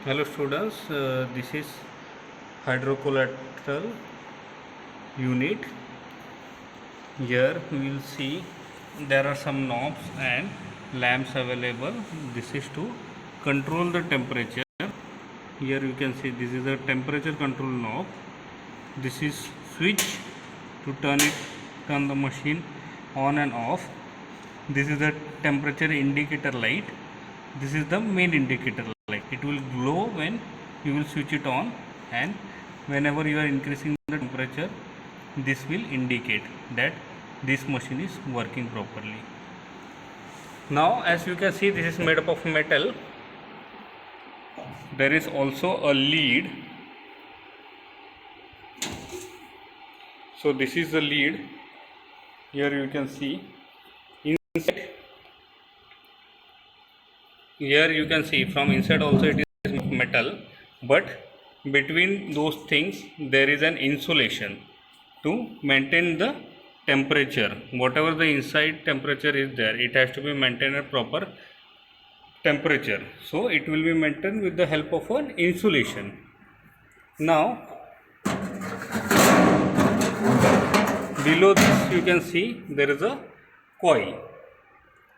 Hello students, this is hydrocollateral unit. Here we will see there are some knobs and lamps available. This is to control the temperature. Here you can see this is a temperature control knob. This is switch to turn the machine on and off. This is the temperature indicator light. This is the main indicator light. It will glow when you will switch it on, and whenever you are increasing the temperature, this will indicate that this machine is working properly. Now as you can see, this is made up of metal. There is also a lead. So this is the lead. Here you can see inside. Here you can see from inside also it is metal, but between those things there is an insulation to maintain the temperature. Whatever the inside temperature is there, it has to be maintained at proper temperature. So it will be maintained with the help of an insulation. Now below this you can see there is a coil.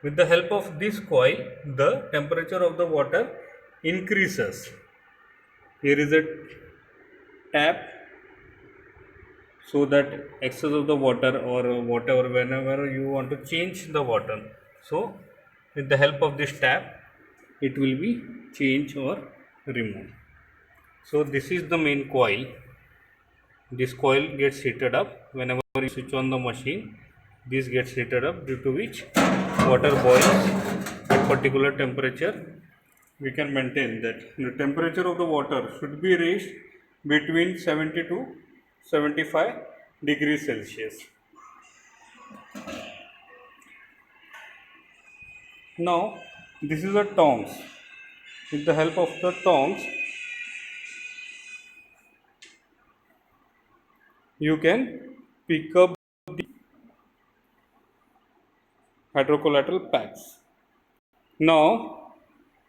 With the help of this coil, the temperature of the water increases. Here is a tap, so that excess of the water or whatever, whenever you want to change the water, so with the help of this tap, it will be changed or removed. So this is the main coil. This coil gets heated up whenever you switch on the machine. This gets heated up, due to which water boils at particular temperature. We can maintain that the temperature of the water should be raised between 70 to 75 degrees Celsius. Now this is a tongs. With the help of the tongs, you can pick up the hydrocollateral packs. Now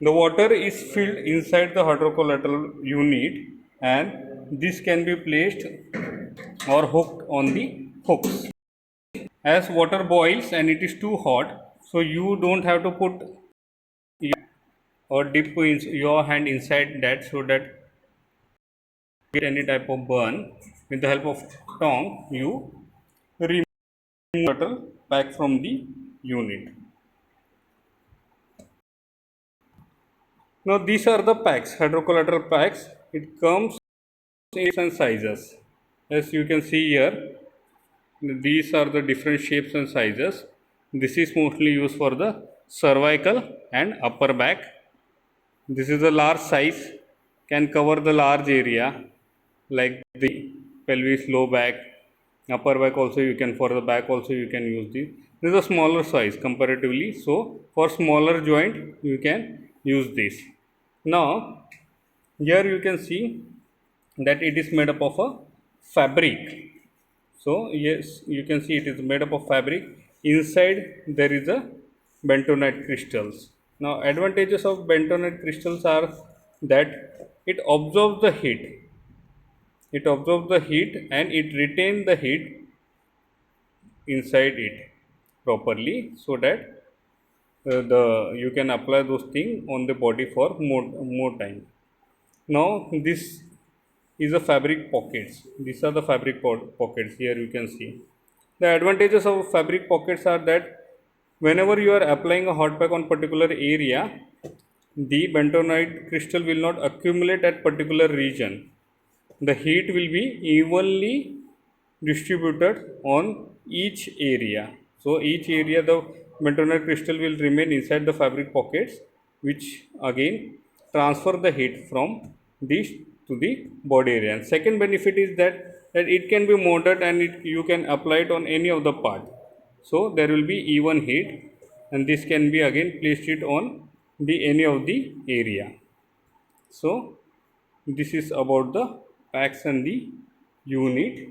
the water is filled inside the hydrocollateral unit, and this can be placed or hooked on the hooks. As water boils and it is too hot, so you don't have to put or dip your hand inside that, so that get any type of burn. With the help of tongue, you remove water pack from the unit. Now these are the packs, hydrocollateral packs. It comes in shapes and sizes. As you can see here, these are the different shapes and sizes. This is mostly used for the cervical and upper back. This is a large size, can cover the large area like the pelvis, low back, upper back also you can, for the back also you can use this. This is a smaller size comparatively, so for smaller joint you can use this. Now here you can see that it is made up of a fabric. So yes, you can see it is made up of fabric. Inside there is a bentonite crystals. Now advantages of bentonite crystals are that it absorbs the heat. It absorbs the heat and it retains the heat inside it properly, so that the you can apply those things on the body for more time. Now this is a fabric pockets. These are the fabric pockets. Here you can see the advantages of fabric pockets are that whenever you are applying a hot pack on particular area, the bentonite crystal will not accumulate at particular region. The heat will be evenly distributed on each area. So each area the bentonite crystal will remain inside the fabric pockets, which again transfer the heat from this to the body area. And second benefit is that it can be molded and you can apply it on any of the part. So there will be even heat, and this can be again placed it on the any of the area. So this is about the packs and the unit.